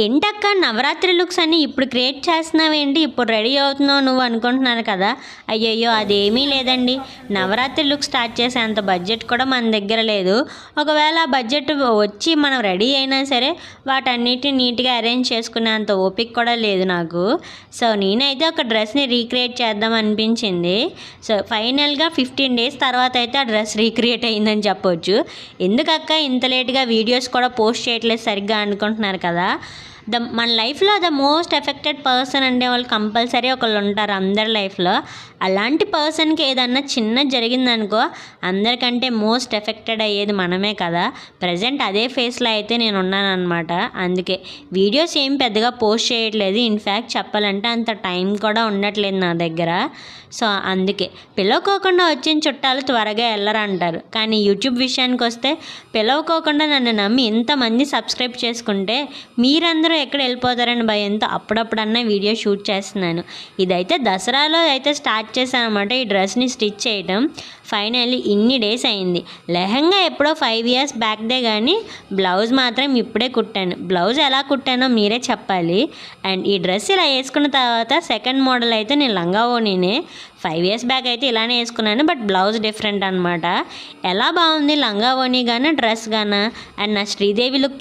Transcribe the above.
ఏంటక్క నవరాత్రి లుక్స్ అన్నీ ఇప్పుడు క్రియేట్ చేస్తున్నావేంటి, ఇప్పుడు రెడీ అవుతున్నావు నువ్వు అనుకుంటున్నారు కదా. అయ్యయ్యో అదేమీ లేదండి. నవరాత్రి లుక్ స్టార్ట్ చేసే అంత బడ్జెట్ కూడా మన దగ్గర లేదు. ఒకవేళ ఆ బడ్జెట్ వచ్చి మనం రెడీ అయినా సరే వాటన్నిటిని నీట్గా అరేంజ్ చేసుకునే అంత ఓపిక కూడా లేదు నాకు. సో నేనైతే ఒక డ్రెస్ని రీక్రియేట్ చేద్దాం అనిపించింది. సో ఫైనల్గా 15 days తర్వాత అయితే ఆ డ్రెస్ రీక్రియేట్ అయిందని చెప్పొచ్చు. ఎందుకక్క ఇంత లేట్గా వీడియోస్ కూడా పోస్ట్ చేయట్లేదు సరిగ్గా అనుకుంటున్నారు కదా. మన లైఫ్లో ద మోస్ట్ ఎఫెక్టెడ్ పర్సన్ అంటే వాళ్ళు కంపల్సరీ ఒకళ్ళు ఉంటారు అందరి లైఫ్లో. అలాంటి పర్సన్కి ఏదన్నా చిన్నది జరిగిందనుకో అందరికంటే మోస్ట్ ఎఫెక్టెడ్ అయ్యేది మనమే కదా. ప్రజెంట్ అదే ఫేస్లో అయితే నేను ఉన్నానన్నమాట. అందుకే వీడియోస్ ఏం పెద్దగా పోస్ట్ చేయట్లేదు. ఇన్ఫ్యాక్ట్ చెప్పాలంటే అంత టైం కూడా ఉండట్లేదు నా దగ్గర. సో అందుకే పిలవకోకుండా వచ్చిన చుట్టాలు త్వరగా వెళ్ళరంటారు. కానీ యూట్యూబ్ విషయానికి వస్తే పిలవకోకుండా నన్ను నమ్మి ఇంతమంది సబ్స్క్రైబ్ చేసుకుంటే మీరందరూ ఎక్కడ వెళ్ళిపోతారని భయంతో అప్పుడప్పుడన్నా వీడియో షూట్ చేస్తున్నాను. ఇదైతే దసరాలో అయితే స్టార్ట్ చేశాను అనమాట ఈ డ్రెస్ని స్టిచ్ చేయటం. ఫైనల్లీ ఇన్ని డేస్ అయింది. లెహంగా ఎప్పుడో 5 years బ్యాక్దే కానీ బ్లౌజ్ మాత్రం ఇప్పుడే కుట్టాను. బ్లౌజ్ ఎలా కుట్టానో మీరే చెప్పాలి. అండ్ ఈ డ్రెస్ ఇలా వేసుకున్న తర్వాత సెకండ్ మోడల్ అయితే నేను లంగా ఓణీనే 5 years బ్యాక్ అయితే ఇలానే వేసుకున్నాను. బట్ బ్లౌజ్ డిఫరెంట్ అనమాట. ఎలా బాగుంది లంగా ఓణీ గానా డ్రెస్ గానా. అండ్ నా శ్రీదేవి లుక్